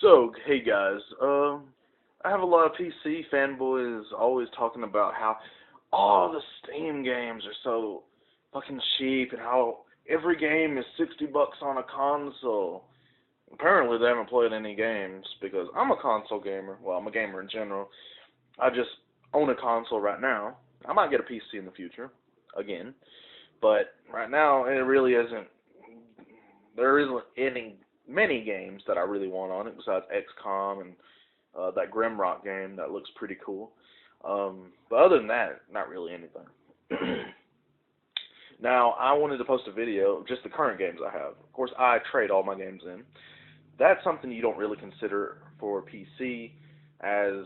So, hey guys, I have a lot of PC fanboys always talking about how all the Steam games are so fucking cheap and how every game is $60 on a console. Apparently they haven't played any games because I'm a console gamer. Well, I'm a gamer in general. I just own a console right now. I might get a PC in the future, again. But right now, it really isn't. There isn't many games that I really want on it besides XCOM and that Grimrock game that looks pretty cool. But other than that, not really anything. Now, I wanted to post a video of just the current games I have. Of course, I trade all my games in. That's something you don't really consider for PC, as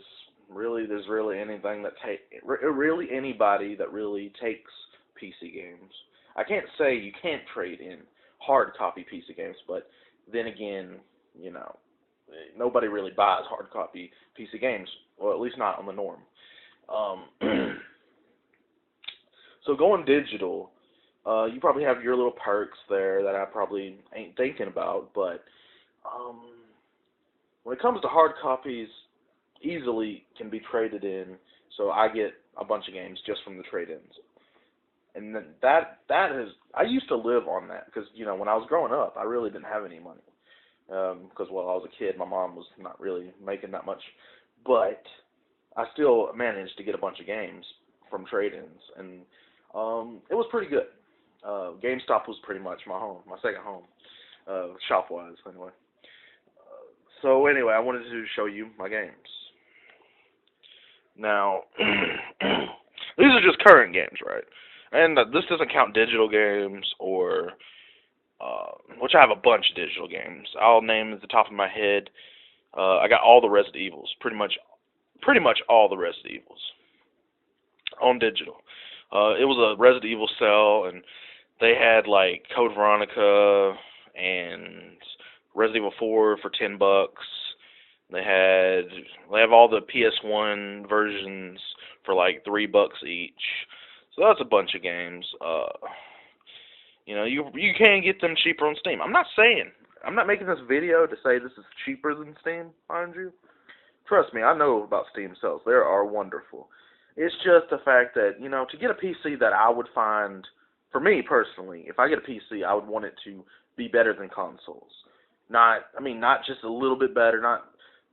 really there's really anything that really anybody that really takes PC games. I can't say you can't trade in hard copy PC games, but then again, you know, nobody really buys hard copy PC games, or at least not on the norm. So going digital, you probably have your little perks there that I probably ain't thinking about, but when it comes to hard copies, easily can be traded in, so I get a bunch of games just from the trade-ins. And then I used to live on that, because, you know, when I was growing up, I really didn't have any money. Because, well, I was a kid, my mom was not really making that much. But I still managed to get a bunch of games from trade-ins, and it was pretty good. GameStop was pretty much my home, my second home, shop-wise, anyway. So, anyway, I wanted to show you my games. Now, these are just current games, right? And this doesn't count digital games or, which I have a bunch of digital games. I'll name at the top of my head. I got all the Resident Evils, pretty much all the Resident Evils on digital. It was a Resident Evil sale, and they had like Code Veronica and Resident Evil 4 for $10. They have all the PS1 versions for like $3 each. So that's a bunch of games. You know, you can get them cheaper on Steam. I'm not making this video to say this is cheaper than Steam, mind you. Trust me, I know about Steam sales. They are wonderful. It's just the fact that, you know, to get a PC that I would find, for me personally, if I get a PC, I would want it to be better than consoles. Not just a little bit better, not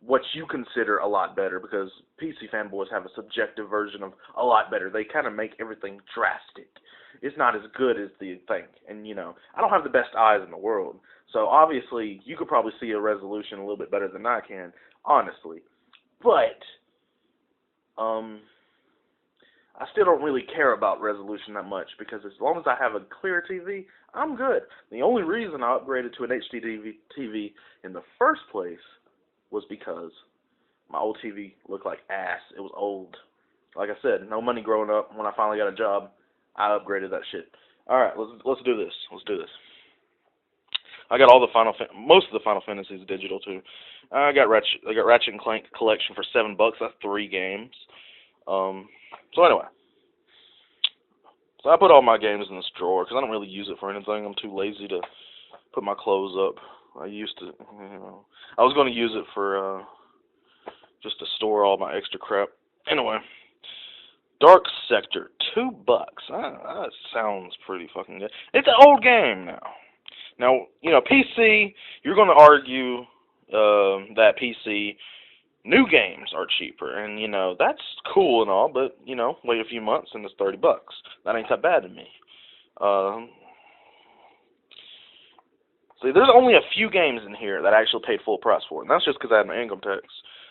what you consider a lot better, because PC fanboys have a subjective version of a lot better. They kind of make everything drastic. It's not as good as they think. And, you know, I don't have the best eyes in the world. So, obviously, you could probably see a resolution a little bit better than I can, honestly. But, I still don't really care about resolution that much, because as long as I have a clear TV, I'm good. The only reason I upgraded to an HD TV in the first place was because my old TV looked like ass. It was old. Like I said, no money growing up. When I finally got a job, I upgraded that shit. All right, let's do this. Let's do this. I got most of the Final Fantasies digital too. I got Ratchet and Clank collection for $7. That's 3 games. So anyway, so I put all my games in this drawer because I don't really use it for anything. I'm too lazy to put my clothes up. I used to, you know, I was going to use it for just to store all my extra crap. Anyway, Dark Sector, $2. That sounds pretty fucking good. It's an old game now. Now, you know, PC, you're going to argue that PC new games are cheaper, and, you know, that's cool and all, but, you know, wait a few months and it's $30. That ain't that bad to me. See, there's only a few games in here that I actually paid full price for, and that's just because I had my income tax,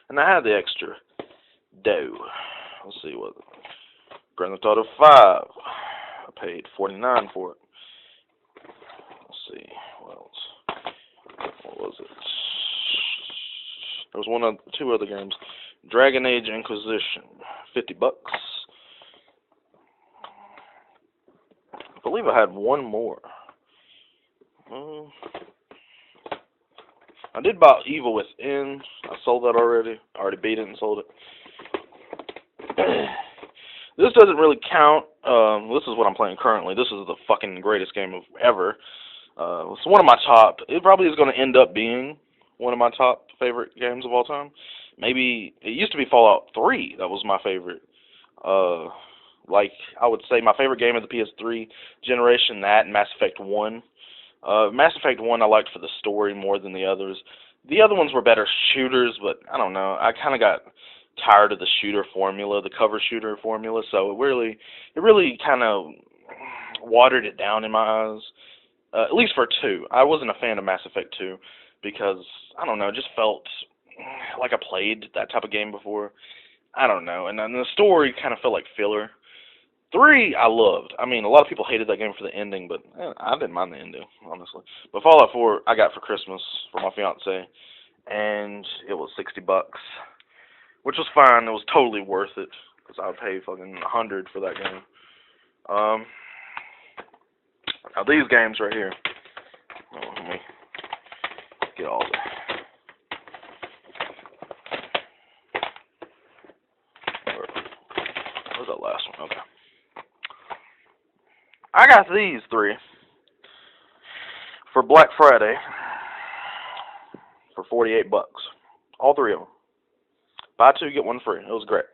and I had the extra dough. Let's see what. Grand Theft Auto 5. I paid $49 for it. Let's see what else. What was it? There was two other games. Dragon Age Inquisition, $50. I believe I had one more. I did buy Evil Within. I sold that already. I already beat it and sold it. This doesn't really count. This is what I'm playing currently. This is the fucking greatest game ever. It's one of my top. It probably is going to end up being one of my top favorite games of all time. Maybe it used to be Fallout 3. That was my favorite. Uh, like I would say my favorite game of the PS3 generation, that and Mass Effect 1. Mass Effect 1 I liked for the story more than the others. The other ones were better shooters, but I don't know. I kind of got tired of the shooter formula, the cover shooter formula, so it really kind of watered it down in my eyes. At least for 2. I wasn't a fan of Mass Effect 2 because, I don't know, it just felt like I played that type of game before. I don't know. And then the story kind of felt like filler. 3, I loved. I mean, a lot of people hated that game for the ending, but I didn't mind the ending, honestly. But Fallout 4, I got for Christmas for my fiance, and it was $60, which was fine. It was totally worth it because I would pay fucking 100 for that game. Now these games right here. Let me get all the. Where's that last one? Okay. I got these 3 for Black Friday for $48. All 3 of them. Buy 2, get 1 free. It was great.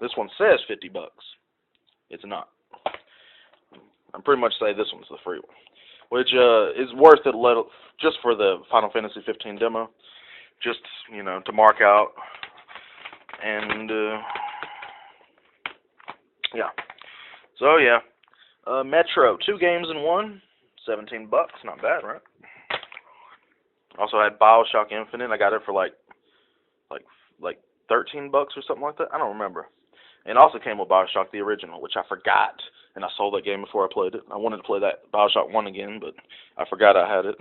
This one says $50. It's not. I'm pretty much say this one's the free one, which is worth it just for the Final Fantasy 15 demo, just to mark out, and yeah. So yeah, Metro, 2 games in 1, $17, not bad, right? Also had BioShock Infinite. I got it for like $13 or something like that. I don't remember. And also came with BioShock the original, which I forgot, and I sold that game before I played it. I wanted to play that BioShock 1 again, but I forgot I had it.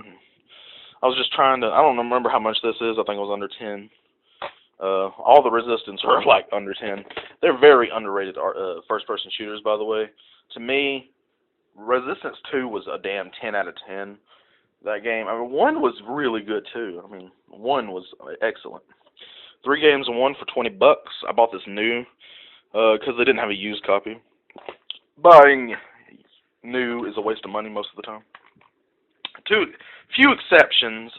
I was just trying to, I don't remember how much this is. I think it was under 10. All the Resistance are like under 10. They're very underrated first-person shooters, by the way. To me, Resistance 2 was a damn 10 out of 10. That game, I mean, 1 was really good too. I mean, 1 was excellent. 3 games in 1 for $20. I bought this new because they didn't have a used copy. Buying new is a waste of money most of the time. Few exceptions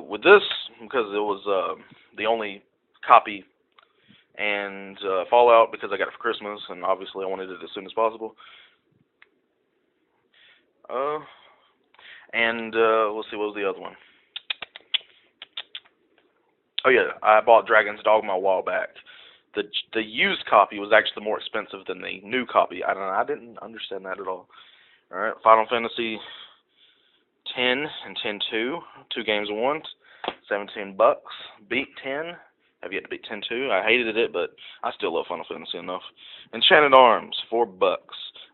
with this, because it was the only copy, and Fallout because I got it for Christmas, and obviously I wanted it as soon as possible. And let's see, what was the other one? Oh yeah, I bought Dragon's Dogma a while back. The used copy was actually more expensive than the new copy. I didn't understand that at all. All right, Final Fantasy 10 and 10-2, 2 games in 1, $17. Beat 10. Have yet to beat 10-2. I hated it, but I still love Final Fantasy enough. Enchanted Arms, $4.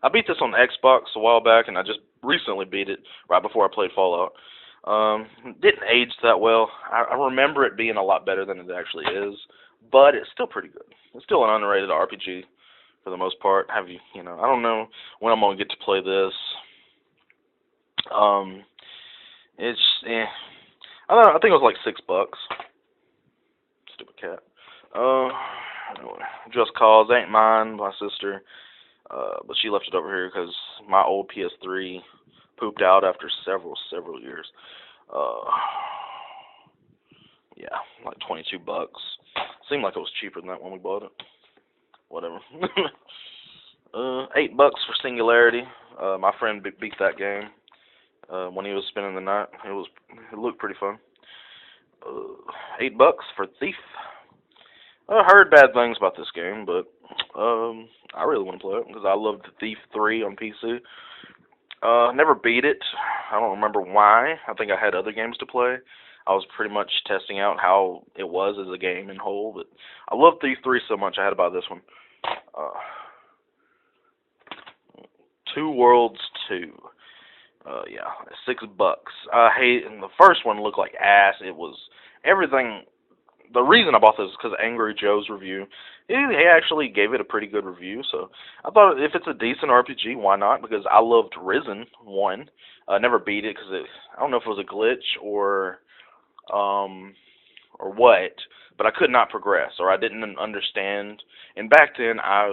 I beat this on Xbox a while back, and I just recently beat it right before I played Fallout. Didn't age that well. I remember it being a lot better than it actually is, but it's still pretty good. It's still an underrated RPG for the most part. I don't know when I'm gonna get to play this. It's I don't know. I think it was like $6. Stupid cat. Just Cause ain't mine. My sister, but she left it over here because my old PS3 pooped out after several years. Yeah, like $22. Seemed like it was cheaper than that when we bought it. Whatever. $8 for Singularity. My friend beat that game when he was spending the night. It looked pretty fun. $8 for Thief. I heard bad things about this game, but I really want to play it because I loved Thief 3 on PC. Never beat it. I don't remember why. I think I had other games to play. I was pretty much testing out how it was as a game in whole, but I love Thief 3 so much I had to buy this one. Two Worlds 2. Yeah, $6. And the first one looked like ass. It was everything. The reason I bought this is because of Angry Joe's review. He actually gave it a pretty good review, so I thought if it's a decent RPG, why not? Because I loved Risen 1. I never beat it because I don't know if it was a glitch or what, but I could not progress or I didn't understand. And back then I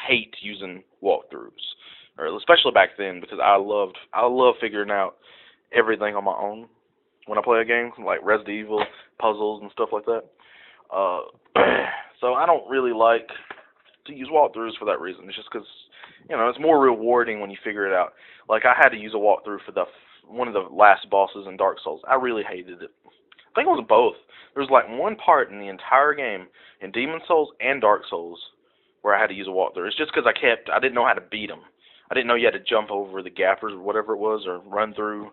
hate using walkthroughs, or especially back then because I love figuring out everything on my own when I play a game, like Resident Evil, puzzles, and stuff like that. Uh, so I don't really like to use walkthroughs for that reason. It's just because, it's more rewarding when you figure it out. Like, I had to use a walkthrough for one of the last bosses in Dark Souls. I really hated it. I think it was both. There was like one part in the entire game, in Demon Souls and Dark Souls, where I had to use a walkthrough. It's just because I didn't know how to beat them. I didn't know you had to jump over the gappers or whatever it was, or run through.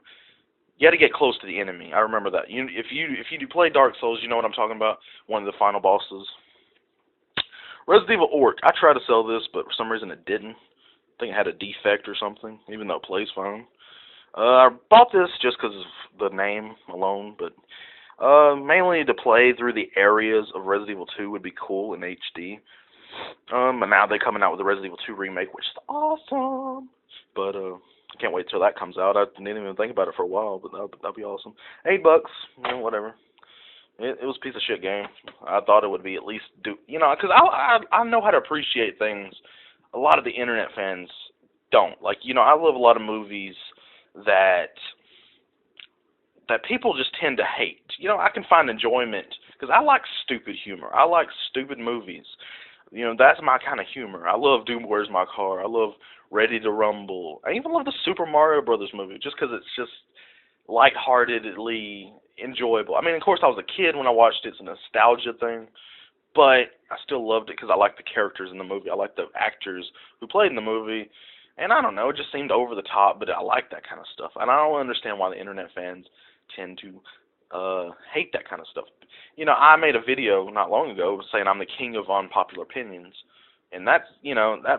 You had to get close to the enemy. I remember that. If you do play Dark Souls, you know what I'm talking about. One of the final bosses. Resident Evil Orc. I tried to sell this, but for some reason it didn't. I think it had a defect or something, even though it plays fine. I bought this just because of the name alone, but mainly to play through the areas of Resident Evil 2 would be cool in HD. And now they're coming out with the Resident Evil 2 remake, which is awesome. But I can't wait till that comes out. I didn't even think about it for a while, but that'll be awesome. $8, whatever. It was a piece of shit game. I thought it would be at least because I know how to appreciate things. A lot of the internet fans don't. Like, I love a lot of movies that people just tend to hate. I can find enjoyment because I like stupid humor. I like stupid movies. That's my kind of humor. I love Doom Where's My Car. I love Ready to Rumble. I even love the Super Mario Brothers movie just because it's just lightheartedly enjoyable. I mean, of course, I was a kid when I watched it. It's a nostalgia thing. But I still loved it because I liked the characters in the movie. I liked the actors who played in the movie. And I don't know, it just seemed over the top, but I like that kind of stuff. And I don't understand why the internet fans tend to hate that kind of stuff. I made a video not long ago saying I'm the king of unpopular opinions. And that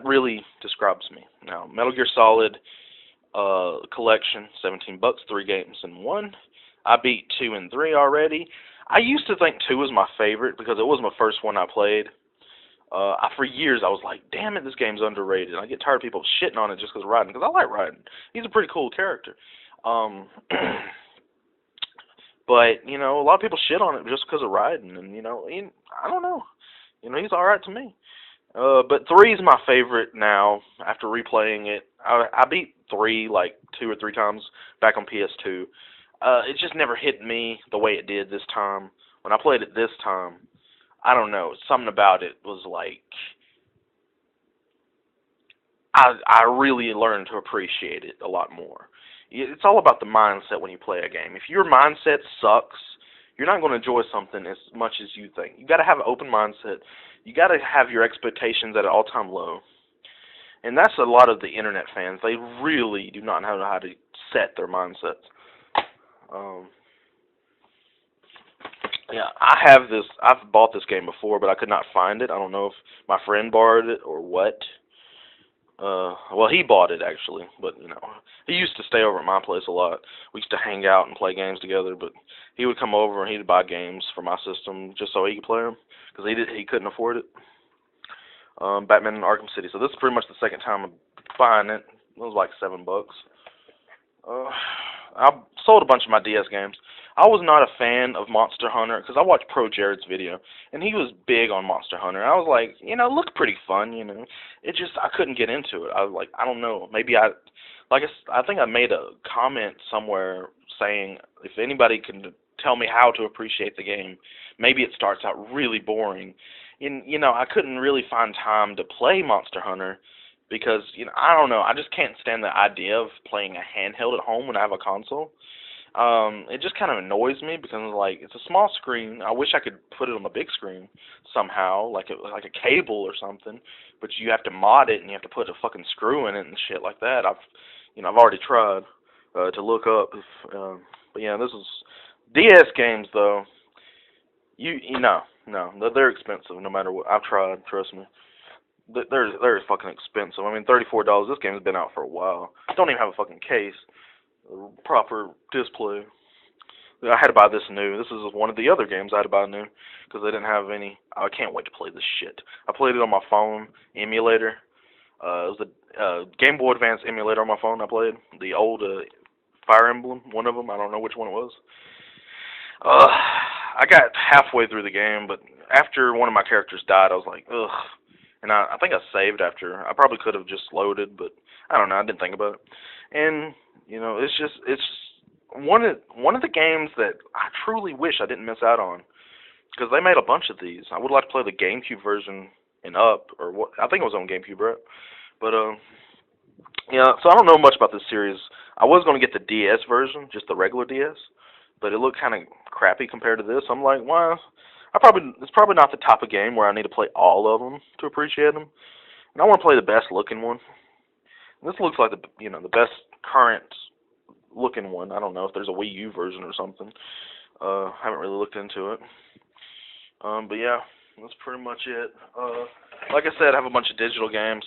really describes me. Now, Metal Gear Solid collection, $17, 3 games in 1. I beat 2 and 3 already. I used to think 2 was my favorite because it was my first one I played. For years I was like, damn it, this game's underrated. I get tired of people shitting on it just because of Raiden, because I like Raiden. He's a pretty cool character. But, a lot of people shit on it just because of Raiden, and, I don't know. He's alright to me. But 3 is my favorite now, after replaying it. I beat 3 like 2 or 3 times back on PS2. It just never hit me the way it did this time. When I played it this time, I don't know, something about it was like, I really learned to appreciate it a lot more. It's all about the mindset when you play a game. If your mindset sucks, you're not going to enjoy something as much as you think. You got to have an open mindset. You got to have your expectations at an all-time low. And that's a lot of the internet fans. They really do not know how to set their mindsets. Yeah, I've bought this game before, but I could not find it. I don't know if my friend borrowed it or what. Well, he bought it, actually, but, he used to stay over at my place a lot. We used to hang out and play games together, but he would come over and he'd buy games for my system just so he could play them, because he couldn't afford it. Batman in Arkham City. So this is pretty much the second time I'm buying it. It was like $7. I sold a bunch of my DS games. I was not a fan of Monster Hunter because I watched Pro Jared's video, and he was big on Monster Hunter. I was like, it looked pretty fun, It just, I couldn't get into it. I was like, I don't know. Maybe I think I made a comment somewhere saying if anybody can tell me how to appreciate the game, maybe it starts out really boring. And, I couldn't really find time to play Monster Hunter because, I don't know. I just can't stand the idea of playing a handheld at home when I have a console. It just kind of annoys me because, it's a small screen. I wish I could put it on the big screen somehow, like a cable or something. But you have to mod it and you have to put a fucking screw in it and shit like that. I've already tried to look up. But yeah, this is DS games though. No, they're expensive no matter what. I've tried, trust me. They're fucking expensive. I mean, $34. This game's been out for a while. Don't even have a fucking case, a proper display. I had to buy this new. This is one of the other games I had to buy new because they didn't have any. I can't wait to play this shit. I played it on my phone emulator. It was a Game Boy Advance emulator on my phone. I played the old Fire Emblem, one of them. I don't know which one it was. I got halfway through the game, but after one of my characters died, I was like, ugh. And I think I saved after. I probably could have just loaded, but I don't know. I didn't think about it. And, it's one of the games that I truly wish I didn't miss out on, because they made a bunch of these. I would like to play the GameCube version in Up, or what I think it was on GameCube, right? But yeah. So I don't know much about this series. I was going to get the DS version, just the regular DS, but it looked kind of crappy compared to this. I'm like, well, it's probably not the type of game where I need to play all of them to appreciate them, and I want to play the best looking one. This looks like the best current looking one. I don't know if there's a Wii U version or something. Haven't really looked into it. But yeah, that's pretty much it. Like I said, I have a bunch of digital games,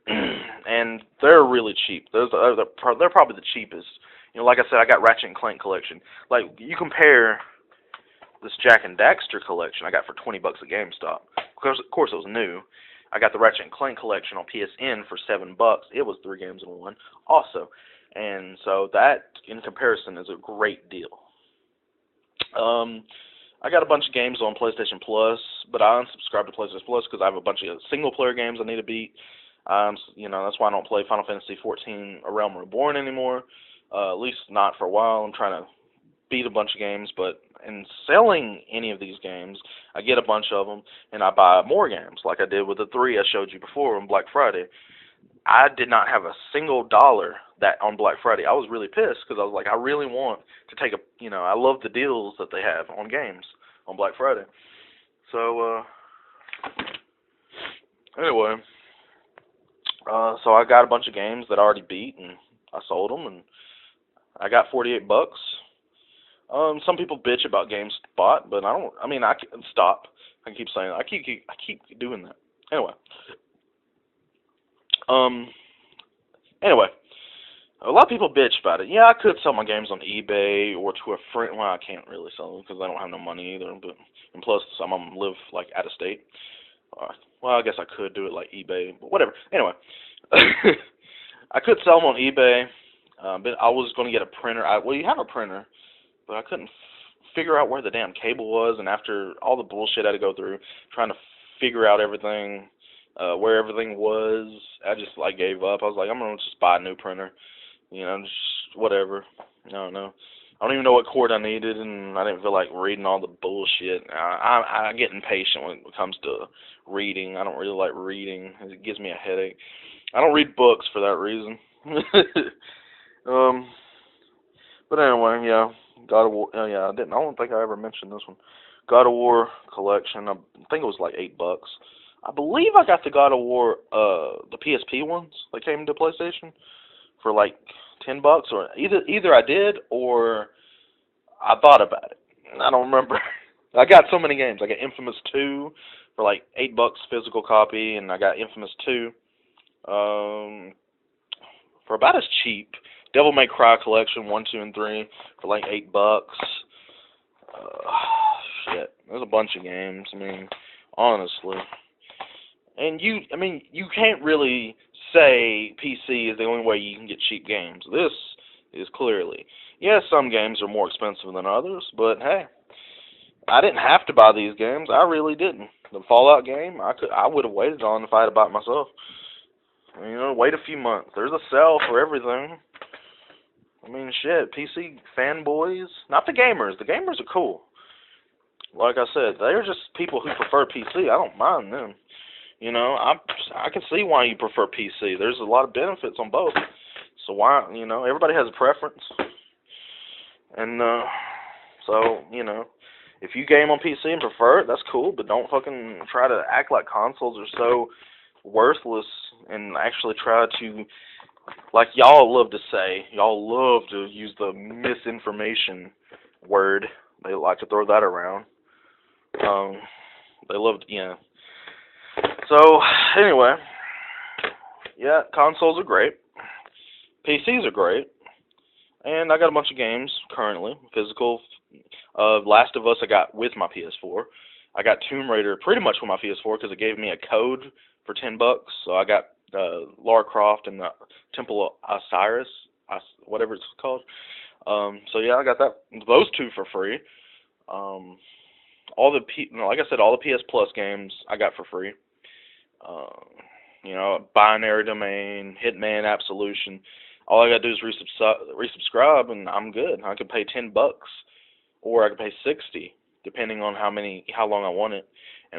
and they're really cheap. They're probably the cheapest. Like I said, I got Ratchet and Clank collection. Like, you compare this Jak and Daxter collection I got for $20 at GameStop. Of course, it was new. I got the Ratchet and Clank collection on PSN for $7. It was 3 games in one, also, and so that, in comparison, is a great deal. I got a bunch of games on PlayStation Plus, but I unsubscribed to PlayStation Plus because I have a bunch of single-player games I need to beat. That's why I don't play Final Fantasy XIV: A Realm Reborn anymore. At least not for a while. I'm trying to beat a bunch of games, but in selling any of these games, I get a bunch of them, and I buy more games, like I did with the 3 I showed you before on Black Friday. I did not have a single dollar that on Black Friday. I was really pissed because I was like, I really want to take I love the deals that they have on games on Black Friday. So, anyway, so I got a bunch of games that I already beat, and I sold them, and I got $48. Some people bitch about GameSpot, but I can stop. I keep saying I keep doing that. Anyway, a lot of people bitch about it. Yeah, I could sell my games on eBay or to a friend. Well, I can't really sell them because I don't have no money either. And plus, some of them live like out of state. Well, I guess I could do it like eBay, but whatever. Anyway, I could sell them on eBay, but I was going to get a printer. You have a printer, but I couldn't figure out where the damn cable was. And after all the bullshit I had to go through trying to figure out everything, where everything was, I just gave up. I was like, I'm gonna just buy a new printer, just whatever. I don't know. I don't even know what cord I needed, and I didn't feel like reading all the bullshit. I get impatient when it comes to reading. I don't really like reading. It gives me a headache. I don't read books for that reason. But anyway, yeah, God of War. Yeah, I don't think I ever mentioned this one. God of War collection. I think it was like $8. I believe I got the God of War, the PSP ones that came to PlayStation for like $10, or either I did or I thought about it. I don't remember. I got so many games. I got Infamous 2 for like $8 physical copy, and I got Infamous 2 for about as cheap. Devil May Cry collection 1, 2, and 3 for like $8. Shit, there's a bunch of games. Honestly. And you can't really say PC is the only way you can get cheap games. This is clearly. Yes, some games are more expensive than others, but hey, I didn't have to buy these games. I really didn't. The Fallout game, I would have waited on if I had bought it myself. Wait a few months. There's a sale for everything. Shit, PC fanboys, not the gamers. The gamers are cool. Like I said, they're just people who prefer PC. I don't mind them. I can see why you prefer PC. There's a lot of benefits on both. So why, everybody has a preference. And, if you game on PC and prefer it, that's cool, but don't fucking try to act like consoles are so worthless and actually try to, like y'all love to say, y'all love to use the misinformation word. They like to throw that around. They love, So, anyway, yeah, consoles are great. PCs are great. And I got a bunch of games currently, physical. Last of Us I got with my PS4. I got Tomb Raider pretty much with my PS4 because it gave me a code for $10. So I got Lara Croft and the Temple of Osiris, whatever it's called. So yeah, I got those 2 for free. Like I said, all the PS Plus games I got for free. Binary Domain, Hitman Absolution. All I gotta do is resubscribe, and I'm good. I could pay $10, or I could pay 60, depending on how long I want it. And